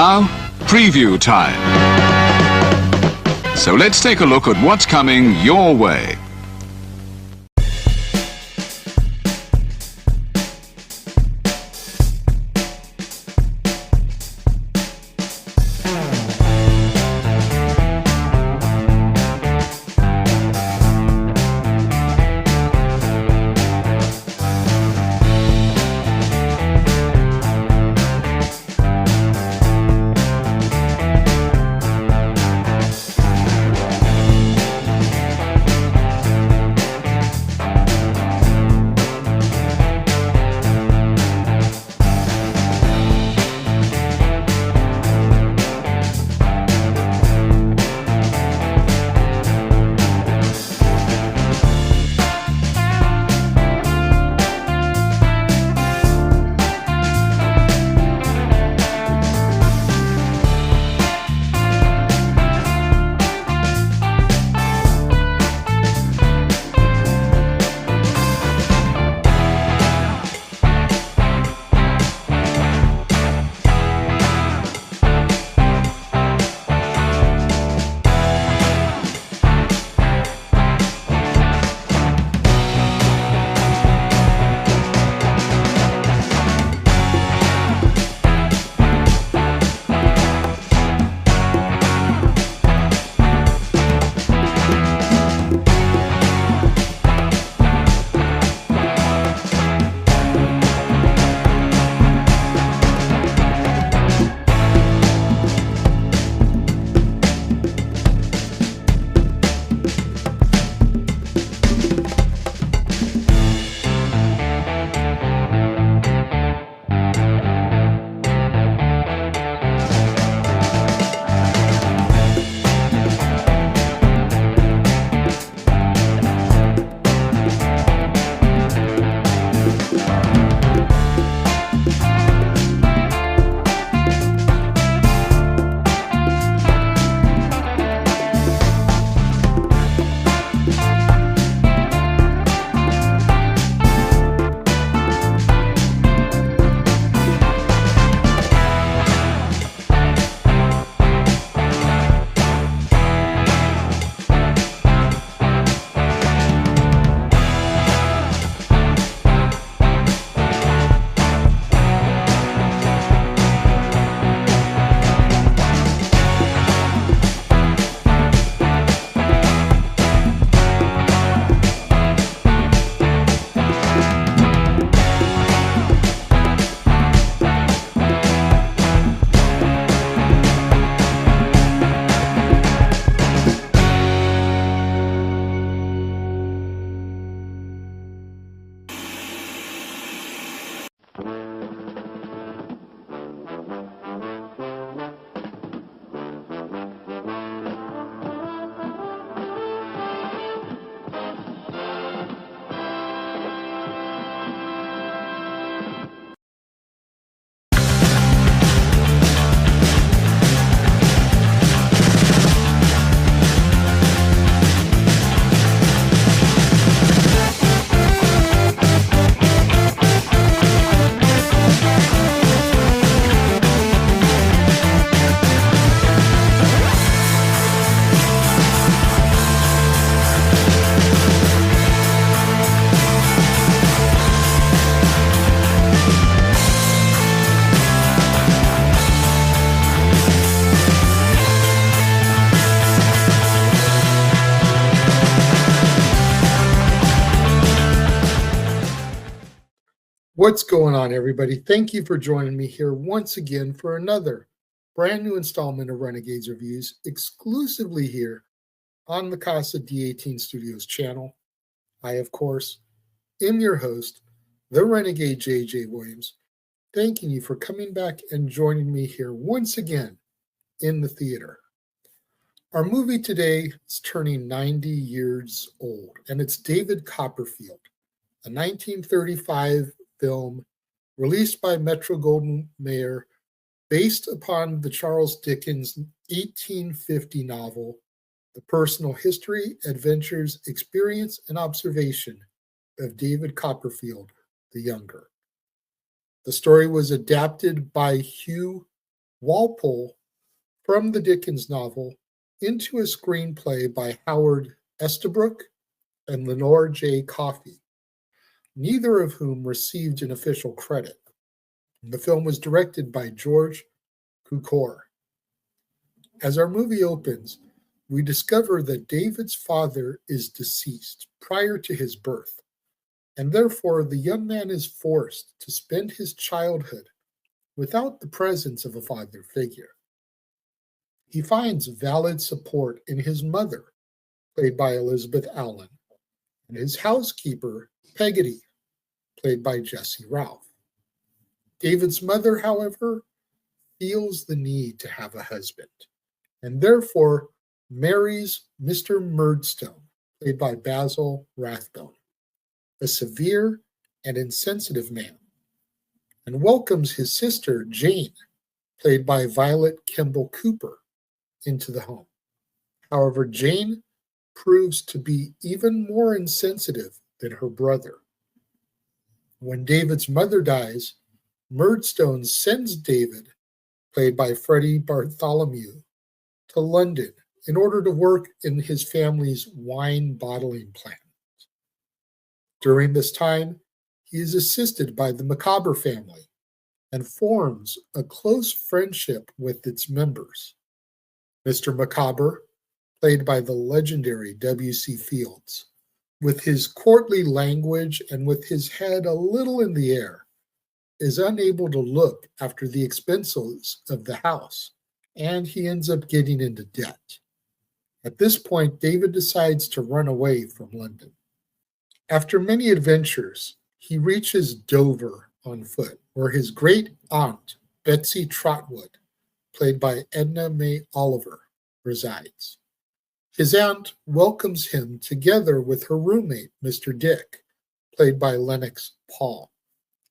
Now, preview time. So let's take a look at what's coming your way. What's going on, everybody? Thank you for joining me here once again for another brand new installment of Renegades Reviews, exclusively here on the Casa D18 Studios channel. I, of course, am your host, the Renegade J.J. Williams, thanking you for coming back and joining me here once again in the theater. Our movie today is turning 90 years old, and it's David Copperfield, a 1935 film released by Metro-Goldwyn-Mayer based upon the Charles Dickens 1850 novel, The Personal History, Adventures, Experience, and Observation of David Copperfield the Younger. The story was adapted by Hugh Walpole from the Dickens novel into a screenplay by Howard Estabrook and Lenore J. Coffey, neither of whom received an official credit. The film was directed by George Cukor. As our movie opens, we discover that David's father is deceased prior to his birth, and therefore the young man is forced to spend his childhood without the presence of a father figure. He finds valid support in his mother, played by Elizabeth Allen, and his housekeeper, Peggotty, played by Jessie Ralph. David's mother, however, feels the need to have a husband, and therefore marries Mr. Murdstone, played by Basil Rathbone, a severe and insensitive man, and welcomes his sister, Jane, played by Violet Kimball Cooper, into the home. However, Jane proves to be even more insensitive than her brother. When David's mother dies, Murdstone sends David, played by Freddie Bartholomew, to London in order to work in his family's wine bottling plant. During this time, he is assisted by the Macabre family and forms a close friendship with its members. Mr. Macabre, played by the legendary W.C. Fields, with his courtly language and with his head a little in the air, is unable to look after the expenses of the house, and he ends up getting into debt. At this point, David decides to run away from London. After many adventures, he reaches Dover on foot, where his great aunt, Betsy Trotwood, played by Edna May Oliver, resides. His aunt welcomes him together with her roommate, Mr. Dick, played by Lennox Paul,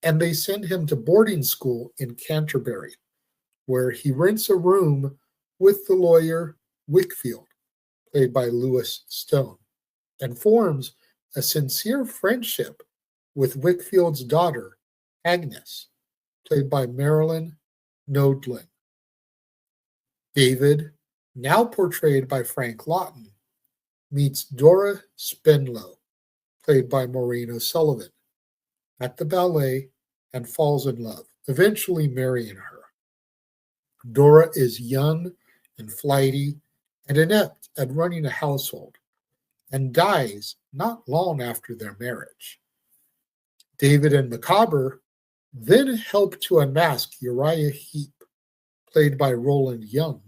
and they send him to boarding school in Canterbury, where he rents a room with the lawyer Wickfield, played by Lewis Stone, and forms a sincere friendship with Wickfield's daughter, Agnes, played by Marilyn Nodlin. David, now portrayed by Frank Lawton, meets Dora Spenlow, played by Maureen O'Sullivan, at the ballet and falls in love, eventually marrying her. Dora is young and flighty and inept at running a household, and dies not long after their marriage. David and Macabre then help to unmask Uriah Heep, played by Roland Young,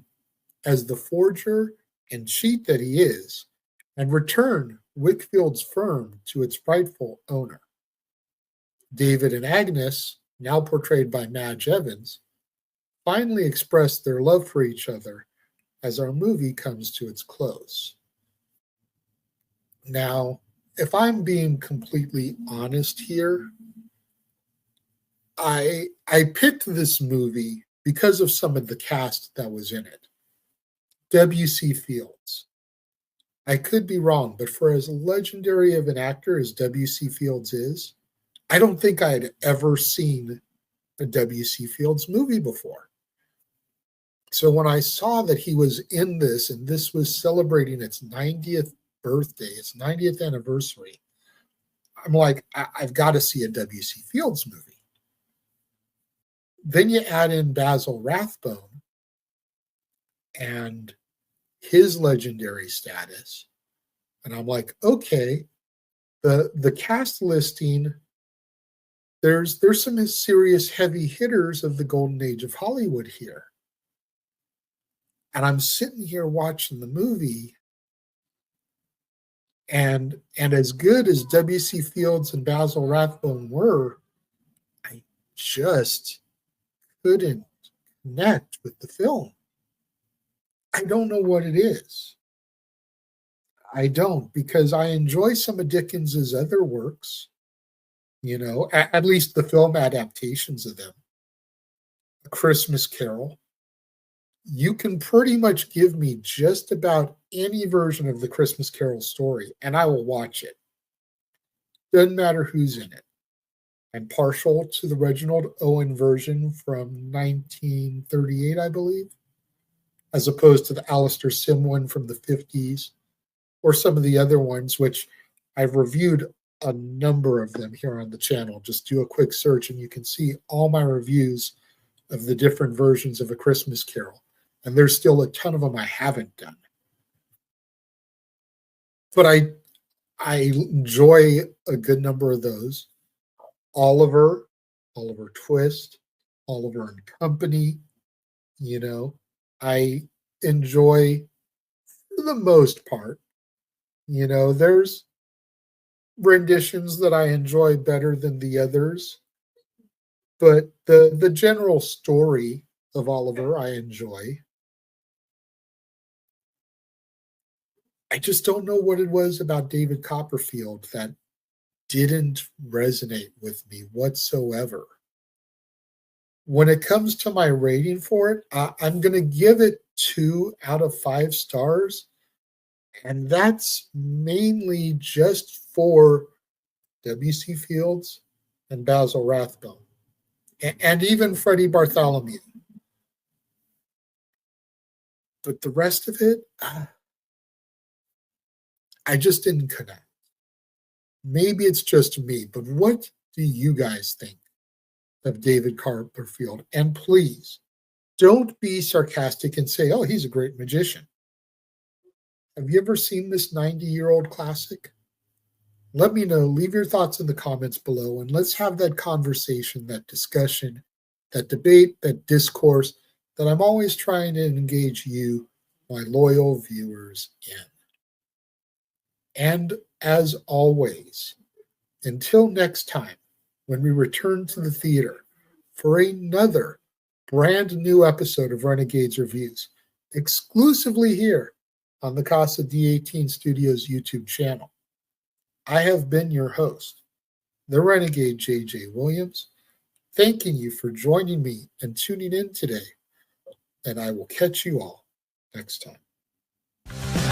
as the forger and cheat that he is, and return Wickfield's firm to its rightful owner. David and Agnes, now portrayed by Madge Evans, finally express their love for each other as our movie comes to its close. Now, if I'm being completely honest here, I picked this movie because of some of the cast that was in it. W.C. Fields. I could be wrong, but for as legendary of an actor as W.C. Fields is, I don't think I had ever seen a W.C. Fields movie before. So when I saw that he was in this, and this was celebrating its 90th birthday, its 90th anniversary, I'm like, I've got to see a W.C. Fields movie. Then you add in Basil Rathbone and his legendary status, and I'm like, okay, the cast listing, there's some serious heavy hitters of the golden age of Hollywood here. And I'm sitting here watching the movie, and as good as W.C. Fields and Basil Rathbone were, I just couldn't connect with the film. I don't know what it is. I don't, because I enjoy some of Dickens's other works, you know, at least the film adaptations of them. A Christmas Carol. You can pretty much give me just about any version of the Christmas Carol story, and I will watch it. Doesn't matter who's in it. I'm partial to the Reginald Owen version from 1938, I believe, as opposed to the Alistair Sim one from the 50s, or some of the other ones, which I've reviewed a number of them here on the channel. Just do a quick search and you can see all my reviews of the different versions of A Christmas Carol. And there's still a ton of them I haven't done. But I enjoy a good number of those. Oliver Twist, Oliver and Company, I enjoy for the most part. There's renditions that I enjoy better than the others, but the general story of Oliver I enjoy. I just don't know what it was about David Copperfield that didn't resonate with me whatsoever. When it comes to my rating for it, I'm going to give it 2 out of 5 stars. And that's mainly just for W.C. Fields and Basil Rathbone, and even Freddie Bartholomew. But the rest of it, I just didn't connect. Maybe it's just me, but what do you guys think of David Copperfield? And please, don't be sarcastic and say, oh, he's a great magician. Have you ever seen this 90-year-old classic? Let me know. Leave your thoughts in the comments below, and let's have that conversation, that discussion, that debate, that discourse that I'm always trying to engage you, my loyal viewers, in. And as always, until next time, when we return to the theater for another brand new episode of Renegades Reviews, exclusively here on the Casa D18 Studios YouTube channel, I have been your host, the Renegade J.J. Williams, thanking you for joining me and tuning in today, and I will catch you all next time.